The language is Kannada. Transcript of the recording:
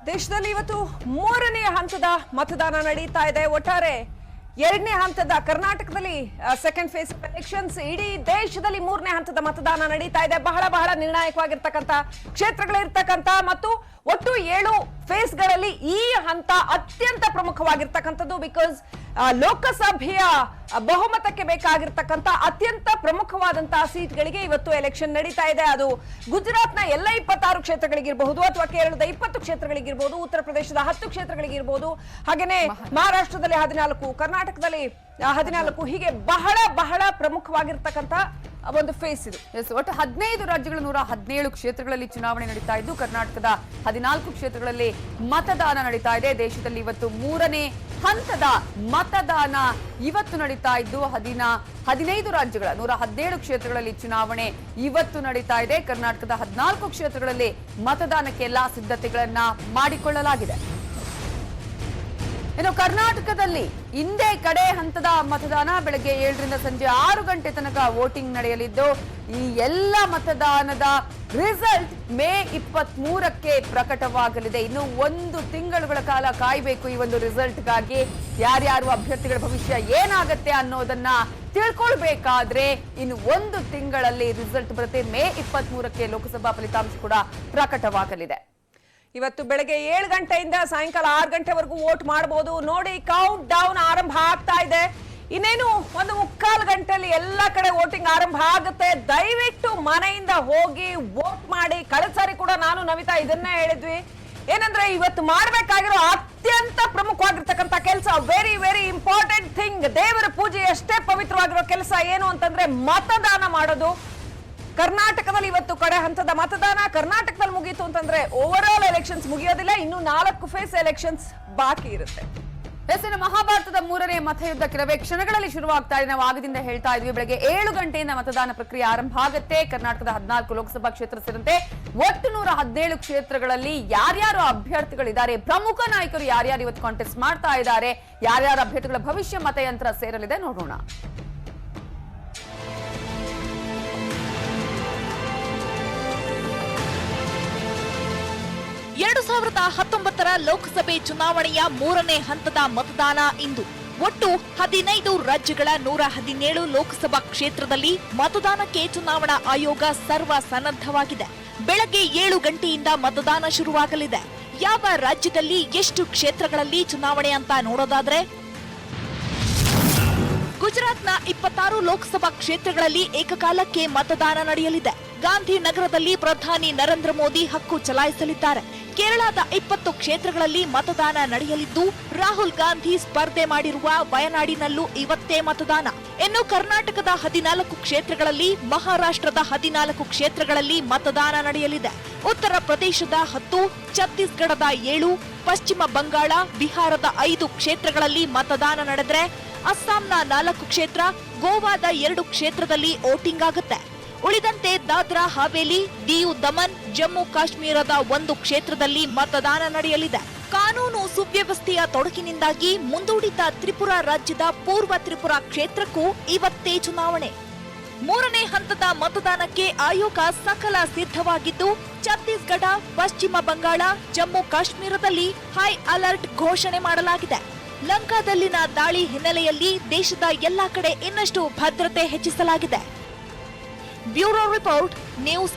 ದೇಶದಲ್ಲಿ ಇವತ್ತು ಮೂರನೇ ಹಂತದ ಮತದಾನ ನಡೀತಾ ಇದೆ. ಒಟ್ಟಾರೆ ಎರಡನೇ ಹಂತದ ಕರ್ನಾಟಕದಲ್ಲಿ ಸೆಕೆಂಡ್ ಫೇಸ್ ಎಲೆಕ್ಷನ್ಸ್, ಇಡೀ ದೇಶದಲ್ಲಿ ಮೂರನೇ ಹಂತದ ಮತದಾನ ನಡೀತಾ ಇದೆ. ಬಹಳ ನಿರ್ಣಾಯಕವಾಗಿರ್ತಕ್ಕಂಥ ಕ್ಷೇತ್ರಗಳಿರ್ತಕ್ಕಂಥ ಮತ್ತು ಒಟ್ಟು 7 ಫೇಸ್ಗಳಲ್ಲಿ ಈ ಹಂತ ಅತ್ಯಂತ ಪ್ರಮುಖವಾಗಿರ್ತಕ್ಕಂಥದ್ದು. ಬಿಕಾಸ್ ಲೋಕಸಭೆಯ ಬಹುಮತಕ್ಕೆ ಬೇಕಾಗಿರ್ತಕ್ಕಂಥ ಅತ್ಯಂತ ಪ್ರಮುಖವಾದಂತಹ ಸೀಟ್ಗಳಿಗೆ ಇವತ್ತು ಎಲೆಕ್ಷನ್ ನಡೀತಾ ಇದೆ. ಅದು ಗುಜರಾತ್ನ ಎಲ್ಲ 26 ಕ್ಷೇತ್ರಗಳಿಗಿರಬಹುದು, ಅಥವಾ ಕೇರಳದ 20 ಕ್ಷೇತ್ರಗಳಿಗಿರಬಹುದು, ಉತ್ತರ ಪ್ರದೇಶದ 10 ಕ್ಷೇತ್ರಗಳಿಗಿರಬಹುದು, ಹಾಗೇನೆ ಮಹಾರಾಷ್ಟ್ರದಲ್ಲಿ 14, ಕರ್ನಾಟಕದಲ್ಲಿ 14, ಹೀಗೆ ಬಹಳ ಪ್ರಮುಖವಾಗಿರ್ತಕ್ಕಂಥ ಒಂದು ಫೇಸ್ ಇದು. ಒಟ್ಟು 15 ರಾಜ್ಯಗಳ 117 ಕ್ಷೇತ್ರಗಳಲ್ಲಿ ಚುನಾವಣೆ ನಡೀತಾ ಇದ್ದು, ಕರ್ನಾಟಕದ 14 ಕ್ಷೇತ್ರಗಳಲ್ಲಿ ಮತದಾನ ನಡೀತಾ ಇದೆ. ದೇಶದಲ್ಲಿ ಇವತ್ತು ಮೂರನೇ ಹಂತದ ಮತದಾನ ಇವತ್ತು ನಡೀತಾ ಇದ್ದು 15 ರಾಜ್ಯಗಳ 117 ಕ್ಷೇತ್ರಗಳಲ್ಲಿ ಚುನಾವಣೆ ಇವತ್ತು ನಡೀತಾ ಇದೆ. ಕರ್ನಾಟಕದ 14 ಕ್ಷೇತ್ರಗಳಲ್ಲಿ ಮತದಾನಕ್ಕೆ ಎಲ್ಲಾ ಸಿದ್ಧತೆಗಳನ್ನ ಮಾಡಿಕೊಳ್ಳಲಾಗಿದೆ. ಇನ್ನು ಕರ್ನಾಟಕದಲ್ಲಿ ಇಂದೇ ಕಡೆ ಹಂತದ ಮತದಾನ ಬೆಳಗ್ಗೆ 7ರಿಂದ ಸಂಜೆ 6 ಗಂಟೆ ತನಕ ವೋಟಿಂಗ್ ನಡೆಯಲಿದ್ದು, ಈ ಎಲ್ಲ ಮತದಾನದ ರಿಸಲ್ಟ್ ಮೇ 23ಕ್ಕೆ ಪ್ರಕಟವಾಗಲಿದೆ. ಇನ್ನು 1 ತಿಂಗಳುಗಳ ಕಾಲ ಕಾಯಬೇಕು ಈ ಒಂದು ರಿಸಲ್ಟ್ಗಾಗಿ. ಯಾರ್ಯಾರು ಅಭ್ಯರ್ಥಿಗಳ ಭವಿಷ್ಯ ಏನಾಗತ್ತೆ ಅನ್ನೋದನ್ನ ತಿಳ್ಕೊಳ್ಬೇಕಾದ್ರೆ ಇನ್ನು 1 ತಿಂಗಳಲ್ಲಿ ರಿಸಲ್ಟ್ ಬರುತ್ತೆ. ಮೇ 23ಕ್ಕೆ ಲೋಕಸಭಾ ಫಲಿತಾಂಶ ಕೂಡ ಪ್ರಕಟವಾಗಲಿದೆ. ಇವತ್ತು ಬೆಳಗ್ಗೆ 7 ಗಂಟೆಯಿಂದ ಸಾಯಂಕಾಲ 6 ಗಂಟೆವರೆಗೂ ವೋಟ್ ಮಾಡಬಹುದು. ನೋಡಿ, ಕೌಂಟ್ ಡೌನ್ ಆರಂಭ ಆಗ್ತಾ ಇದೆ. ಇನ್ನೇನು 1.25 ಗಂಟೆಯಲ್ಲಿ ಎಲ್ಲ ಕಡೆ ವೋಟಿಂಗ್ ಆರಂಭ ಆಗುತ್ತೆ. ದಯವಿಟ್ಟು ಮನೆಯಿಂದ ಹೋಗಿ ವೋಟ್ ಮಾಡಿ. ಕಳೆದ ಸಾರಿ ಕೂಡ ನಾನು ನವಿತಾ ಇದನ್ನೇ ಹೇಳಿದ್ವಿ, ಏನಂದ್ರೆ ಇವತ್ತು ಮಾಡಬೇಕಾಗಿರೋ ಅತ್ಯಂತ ಪ್ರಮುಖವಾಗಿರ್ತಕ್ಕಂಥ ಕೆಲಸ, ವೆರಿ ಇಂಪಾರ್ಟೆಂಟ್ ಥಿಂಗ್, ದೇವರ ಪೂಜೆ ಅಷ್ಟೇ ಪವಿತ್ರವಾಗಿರೋ ಕೆಲಸ ಏನು ಅಂತಂದ್ರೆ ಮತದಾನ ಮಾಡೋದು. ಕರ್ನಾಟಕದಲ್ಲಿ ಇವತ್ತು ಕಡೆ ಹಂತದ ಮತದಾನ. ಕರ್ನಾಟಕದಲ್ಲಿ ಮುಗೀತು ಅಂತಂದ್ರೆ ಓವರ್ ಆಲ್ ಎಲೆಕ್ಷನ್ಸ್ ಮುಗಿಯೋದಿಲ್ಲ, ಇನ್ನು 4 ಫೇಸ್ ಎಲೆಕ್ಷನ್ಸ್ ಬಾಕಿ ಇರುತ್ತೆ. ಎಸ್ಸಿನ ಮಹಾಭಾರತದ 3ನೇ ಮತಯುದ್ಧ ಕೆಲವೇ ಕ್ಷಣಗಳಲ್ಲಿ ಶುರುವಾಗ್ತಾ ಇದೆ. ನಾವು ಆಗದಿಂದ ಹೇಳ್ತಾ ಇದ್ವಿ, ಬೆಳಗ್ಗೆ 7 ಗಂಟೆಯಿಂದ ಮತದಾನ ಪ್ರಕ್ರಿಯೆ ಆರಂಭ ಆಗುತ್ತೆ. ಕರ್ನಾಟಕದ 14 ಲೋಕಸಭಾ ಕ್ಷೇತ್ರ ಸೇರಿದಂತೆ ಒಟ್ಟು 117 ಕ್ಷೇತ್ರಗಳಲ್ಲಿ ಯಾರ್ಯಾರು ಅಭ್ಯರ್ಥಿಗಳಿದ್ದಾರೆ, ಪ್ರಮುಖ ನಾಯಕರು ಯಾರ್ಯಾರು ಇವತ್ತು ಕಾಂಟೆಸ್ಟ್ ಮಾಡ್ತಾ ಇದ್ದಾರೆ, ಯಾರ್ಯಾರ ಅಭ್ಯರ್ಥಿಗಳ ಭವಿಷ್ಯ ಮತಯಂತ್ರ ಸೇರಲಿದೆ ನೋಡೋಣ. 2019ರ ಲೋಕಸಭೆ ಚುನಾವಣೆಯ 3ನೇ ಹಂತದ ಮತದಾನ ಇಂದು. ಒಟ್ಟು 15 ರಾಜ್ಯಗಳ 117 ಲೋಕಸಭಾ ಕ್ಷೇತ್ರದಲ್ಲಿ ಮತದಾನಕ್ಕೆ ಚುನಾವಣಾ ಆಯೋಗ ಸರ್ವ ಸನ್ನದ್ಧವಾಗಿದೆ. ಬೆಳಗ್ಗೆ 7 ಗಂಟೆಯಿಂದ ಮತದಾನ ಶುರುವಾಗಲಿದೆ. ಯಾವ ರಾಜ್ಯದಲ್ಲಿ ಎಷ್ಟು ಕ್ಷೇತ್ರಗಳಲ್ಲಿ ಚುನಾವಣೆ ಅಂತ ನೋಡೋದಾದ್ರೆ, ಗುಜರಾತ್ನ 26 ಲೋಕಸಭಾ ಕ್ಷೇತ್ರಗಳಲ್ಲಿ ಏಕಕಾಲಕ್ಕೆ ಮತದಾನ ನಡೆಯಲಿದೆ. ಗಾಂಧಿನಗರದಲ್ಲಿ ಪ್ರಧಾನಿ ನರೇಂದ್ರ ಮೋದಿ ಹಕ್ಕು ಚಲಾಯಿಸಲಿದ್ದಾರೆ. ಕೇರಳದ 20 ಕ್ಷೇತ್ರಗಳಲ್ಲಿ ಮತದಾನ ನಡೆಯಲಿದ್ದು, ರಾಹುಲ್ ಗಾಂಧಿ ಸ್ಪರ್ಧೆ ಮಾಡಿರುವ ವಯನಾಡಿನಲ್ಲೂ ಇವತ್ತೇ ಮತದಾನ. ಇನ್ನು ಕರ್ನಾಟಕದ 14 ಕ್ಷೇತ್ರಗಳಲ್ಲಿ, ಮಹಾರಾಷ್ಟ್ರದ 14 ಕ್ಷೇತ್ರಗಳಲ್ಲಿ ಮತದಾನ ನಡೆಯಲಿದೆ. ಉತ್ತರ ಪ್ರದೇಶದ 10, ಛತ್ತೀಸ್ಗಢದ 7, ಪಶ್ಚಿಮ ಬಂಗಾಳ, ಬಿಹಾರದ 5 ಕ್ಷೇತ್ರಗಳಲ್ಲಿ ಮತದಾನ ನಡೆದರೆ, ಅಸ್ಸಾಂನ 4 ಕ್ಷೇತ್ರ, ಗೋವಾದ 2 ಕ್ಷೇತ್ರದಲ್ಲಿ ವೋಟಿಂಗ್ ಆಗುತ್ತೆ. ಉಳಿದಂತೆ ದಾದ್ರಾ ಹಾವೇಲಿ, ದಿಯು ದಮನ್, ಜಮ್ಮು ಕಾಶ್ಮೀರದ 1 ಕ್ಷೇತ್ರದಲ್ಲಿ ಮತದಾನ ನಡೆಯಲಿದೆ. ಕಾನೂನು ಸುವ್ಯವಸ್ಥೆಯ ತೊಡಕಿನಿಂದಾಗಿ ಮುಂದೂಡಿದ್ದ ತ್ರಿಪುರಾ ರಾಜ್ಯದ ಪೂರ್ವ ತ್ರಿಪುರಾ ಕ್ಷೇತ್ರಕ್ಕೂ ಇವತ್ತೇ ಚುನಾವಣೆ. 3ನೇ ಹಂತದ ಮತದಾನಕ್ಕೆ ಆಯೋಗ ಸಕಲ ಸಿದ್ಧವಾಗಿದ್ದು, ಛತ್ತೀಸ್ಗಢ, ಪಶ್ಚಿಮ ಬಂಗಾಳ, ಜಮ್ಮು ಕಾಶ್ಮೀರದಲ್ಲಿ ಹೈ ಅಲರ್ಟ್ ಘೋಷಣೆ ಮಾಡಲಾಗಿದೆ. ಲಂಕಾದಲ್ಲಿನ ದಾಳಿ ಹಿನ್ನೆಲೆಯಲ್ಲಿ ದೇಶದ ಎಲ್ಲಾ ಕಡೆ ಇನ್ನಷ್ಟು ಭದ್ರತೆ ಹೆಚ್ಚಿಸಲಾಗಿದೆ. Bureau report, news